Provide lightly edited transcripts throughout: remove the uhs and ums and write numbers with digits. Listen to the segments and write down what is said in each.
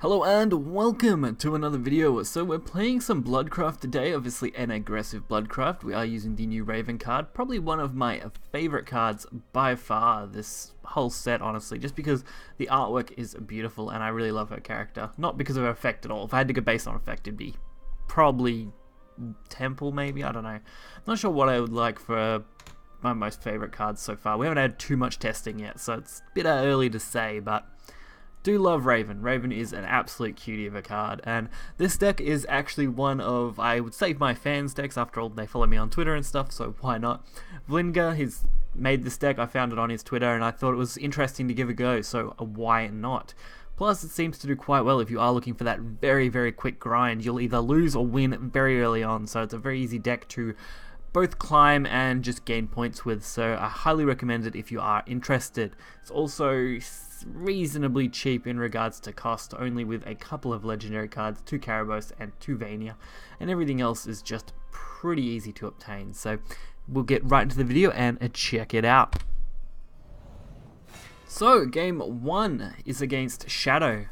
Hello and welcome to another video. So we're playing some Bloodcraft today, obviously an aggressive Bloodcraft. We are using the new Raven card, probably one of my favourite cards by far, this whole set honestly, just because the artwork is beautiful and I really love her character. Not because of her effect at all. If I had to go based on effect, it'd be probably Temple maybe, I don't know. Not sure what I would like for my most favourite cards so far. We haven't had too much testing yet, so it's a bit early to say, but do love Raven. Raven is an absolute cutie of a card, and this deck is actually one of, I would say, my fans' decks. After all, they follow me on Twitter and stuff, so why not? Vlinga, he's made this deck. I found it on his Twitter, and I thought it was interesting to give a go, so why not? Plus, it seems to do quite well if you are looking for that very, very quick grind. You'll either lose or win very early on, so it's a very easy deck to both climb and just gain points with, so I highly recommend it if you are interested. It's also reasonably cheap in regards to cost, only with a couple of legendary cards, 2 Karabos and 2 Vania, and everything else is just pretty easy to obtain. So we'll get right into the video and check it out. So game 1 is against Shadow.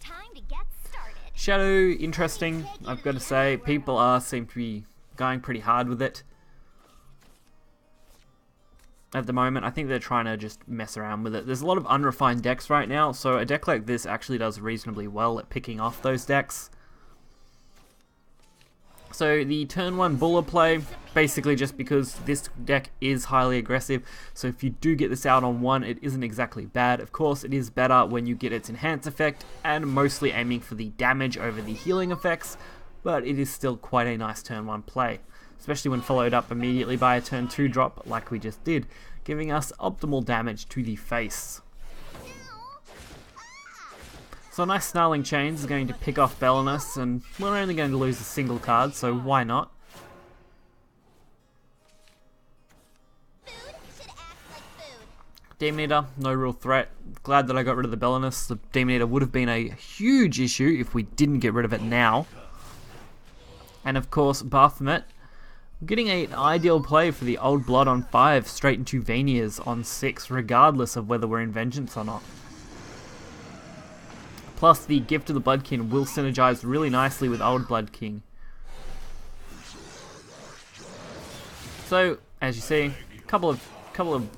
Time to get started. Shadow, interesting, I've got to say. People seem to be going pretty hard with it at the moment. I think they're trying to just mess around with it. There's a lot of unrefined decks right now, so a deck like this actually does reasonably well at picking off those decks. So the turn 1 Buller play, basically just because this deck is highly aggressive, so if you do get this out on 1, it isn't exactly bad. Of course, it is better when you get its enhance effect, and mostly aiming for the damage over the healing effects, but it is still quite a nice turn 1 play, especially when followed up immediately by a turn 2 drop like we just did, giving us optimal damage to the face. So a nice Snarling Chains is going to pick off Belinus, and we're only going to lose a single card, so why not? Demon Eater, no real threat. Glad that I got rid of the Belinus. The Demon Eater would have been a huge issue if we didn't get rid of it now. And of course, Bahamut, getting an ideal play for the old blood on 5, straight into Vanias on 6, regardless of whether we're in Vengeance or not. Plus, the Gift of the Blood King will synergize really nicely with Old Blood King. So, as you see, a couple of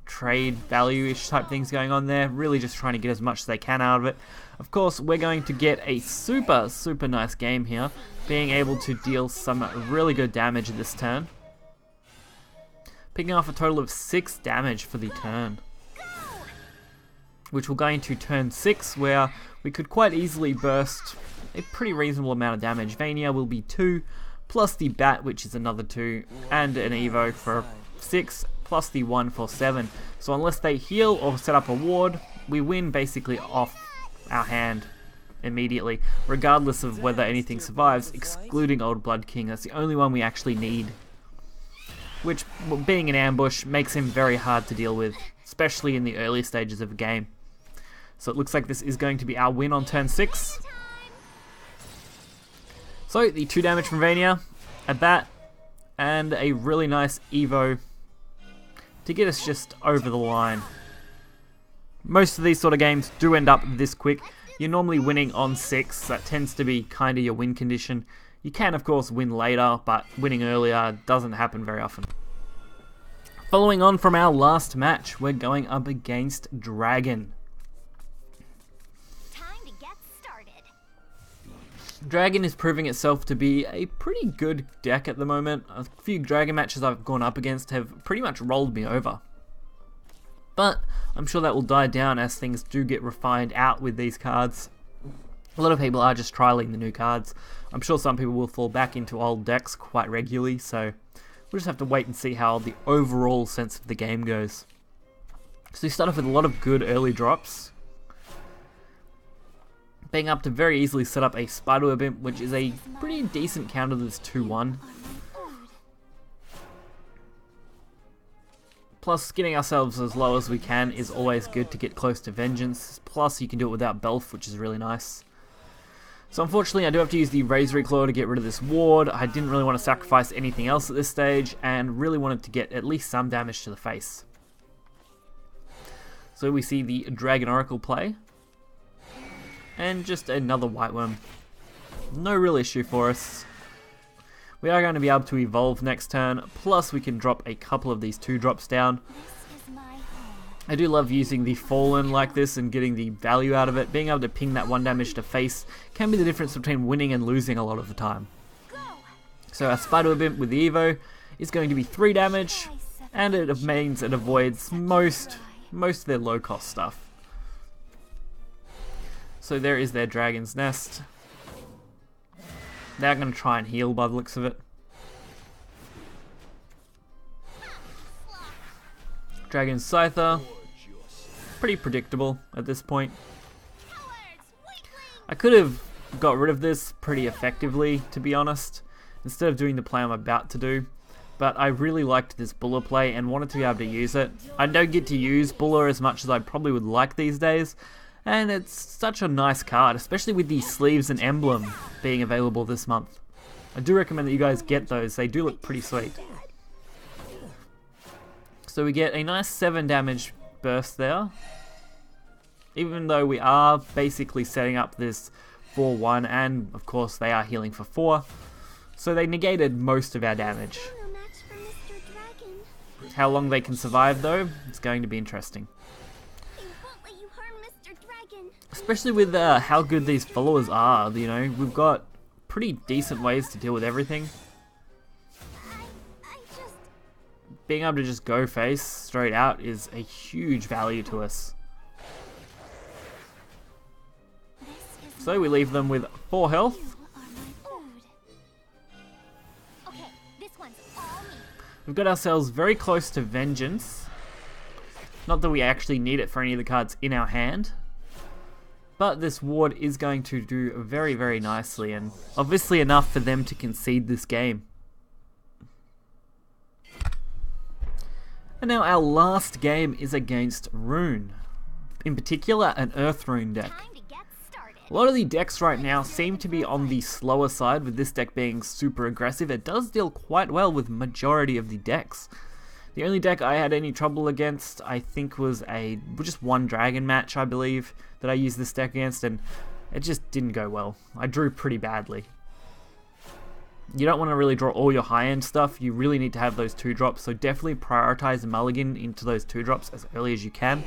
trade value-ish type things going on there, really just trying to get as much as they can out of it. Of course, we're going to get a super nice game here, being able to deal some really good damage this turn. Picking off a total of 6 damage for the turn, which will go into turn 6, where we could quite easily burst a pretty reasonable amount of damage. Vania will be 2, plus the Bat, which is another 2, and an Evo for 6, plus the 1 for 7. So unless they heal or set up a ward, we win basically off our hand immediately, regardless of whether anything survives, excluding Old Blood King. That's the only one we actually need, which, being an ambush, makes him very hard to deal with, especially in the early stages of a game. So it looks like this is going to be our win on turn 6. So the 2 damage from Vania, a Bat, and a really nice Evo to get us just over the line. Most of these sort of games do end up this quick. You're normally winning on 6, that tends to be kind of your win condition. You can of course win later, but winning earlier doesn't happen very often. Following on from our last match, we're going up against Dragon. Time to get started. Dragon is proving itself to be a pretty good deck at the moment. A few Dragon matches I've gone up against have pretty much rolled me over, but I'm sure that will die down as things do get refined out with these cards. A lot of people are just trialing the new cards. I'm sure some people will fall back into old decks quite regularly, so we'll just have to wait and see how the overall sense of the game goes. So we start off with a lot of good early drops, being able to very easily set up a Spiderweb Imp, which is a pretty decent counter to this 2-1. Plus, getting ourselves as low as we can is always good to get close to Vengeance. Plus, you can do it without Belf, which is really nice. So unfortunately, I do have to use the Razor Claw to get rid of this ward. I didn't really want to sacrifice anything else at this stage, and really wanted to get at least some damage to the face. So we see the Dragon Oracle play. And just another white worm. No real issue for us. We are going to be able to evolve next turn, plus we can drop a couple of these 2-drops down. I do love using the Fallen like this and getting the value out of it. Being able to ping that 1 damage to face can be the difference between winning and losing a lot of the time. So our Spiderweb Imp with the Evo is going to be 3 damage, and it means it avoids most of their low cost stuff. So there is their Dragon's Nest. They're going to try and heal by the looks of it. Dragon's Scyther. Pretty predictable at this point. I could have got rid of this pretty effectively, to be honest, instead of doing the play I'm about to do. But I really liked this Buller play and wanted to be able to use it. I don't get to use Buller as much as I probably would like these days. And it's such a nice card, especially with the sleeves and emblem being available this month. I do recommend that you guys get those, they do look pretty sweet. So we get a nice 7 damage burst there. Even though we are basically setting up this 4-1, and of course they are healing for 4. So they negated most of our damage. How long they can survive though, it's going to be interesting. Especially with how good these followers are, you know, we've got pretty decent ways to deal with everything. Being able to just go face straight out is a huge value to us. So we leave them with 4 health. We've got ourselves very close to Vengeance. Not that we actually need it for any of the cards in our hand. But this ward is going to do very, very nicely, and obviously enough for them to concede this game. And now our last game is against Rune. In particular, an Earth Rune deck. A lot of the decks right now seem to be on the slower side, with this deck being super aggressive. It does deal quite well with majority of the decks. The only deck I had any trouble against, I think, was just one dragon match, I believe, that I used this deck against, and it just didn't go well. I drew pretty badly. You don't want to really draw all your high-end stuff. You really need to have those 2-drops, so definitely prioritize Mulligan into those 2-drops as early as you can.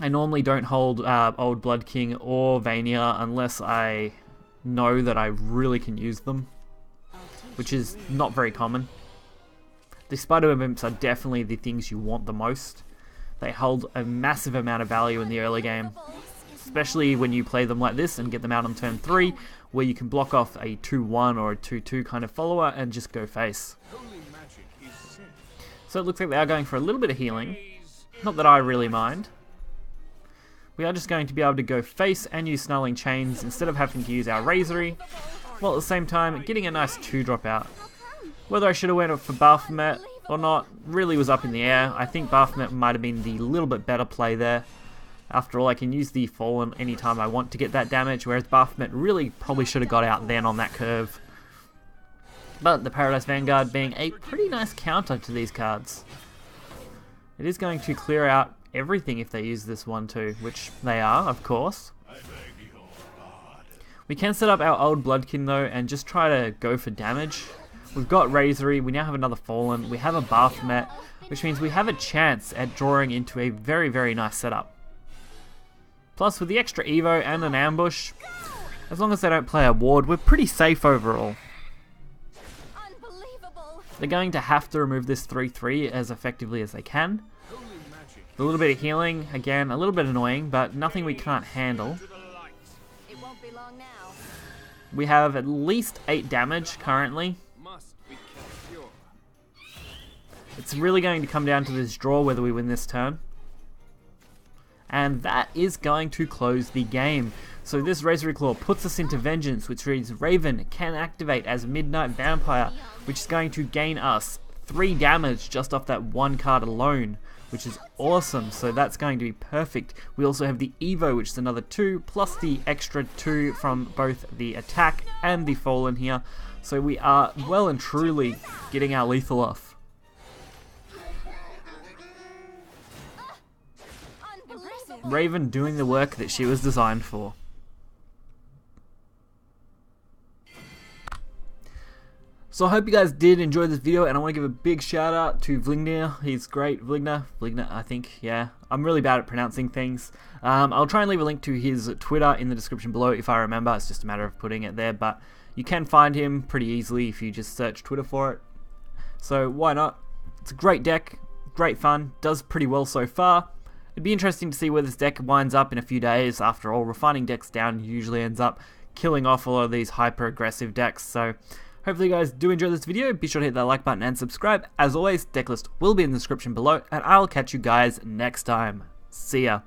I normally don't hold Old Blood King or Vania unless I know that I really can use them, which is not very common. The Spiderweb Imps are definitely the things you want the most. They hold a massive amount of value in the early game, especially when you play them like this and get them out on turn 3, where you can block off a 2-1 or a 2-2 kind of follower and just go face. So it looks like they are going for a little bit of healing. Not that I really mind. We are just going to be able to go face and use Snarling Chains instead of having to use our Razory, while at the same time getting a nice 2-drop out. Whether I should have went for Bahamut or not really was up in the air. I think Bahamut might have been the little bit better play there. After all, I can use the Fallen anytime I want to get that damage, whereas Bahamut really probably should have got out then on that curve. But the Paradise Vanguard being a pretty nice counter to these cards. It is going to clear out everything if they use this 1-2, which they are, of course. We can set up our Old Bloodkin though and just try to go for damage. We've got Razory, we now have another Fallen, we have a Bahamut, which means we have a chance at drawing into a very, very nice setup. Plus, with the extra Evo and an ambush, as long as they don't play a ward, we're pretty safe overall. They're going to have to remove this 3-3 as effectively as they can. A little bit of healing, again, a little bit annoying, but nothing we can't handle. We have at least 8 damage currently. It's really going to come down to this draw whether we win this turn. And that is going to close the game. So this Razory Claw puts us into Vengeance, which reads Raven can activate as Midnight Vampire, which is going to gain us 3 damage just off that 1 card alone, which is awesome. So that's going to be perfect. We also have the Evo, which is another 2, plus the extra 2 from both the attack and the Fallen here. So we are well and truly getting our lethal off. Raven doing the work that she was designed for. So I hope you guys did enjoy this video, and I want to give a big shout out to Vlignir. He's great. Vlignir, I think, yeah. I'm really bad at pronouncing things. I'll try and leave a link to his Twitter in the description below if I remember. It's just a matter of putting it there, but you can find him pretty easily if you just search Twitter for it. So why not? It's a great deck, great fun, does pretty well so far. It'd be interesting to see where this deck winds up in a few days. After all, refining decks down usually ends up killing off a lot of these hyper aggressive decks. So hopefully you guys do enjoy this video. Be sure to hit that like button and subscribe. As always, deck list will be in the description below, and I'll catch you guys next time. See ya.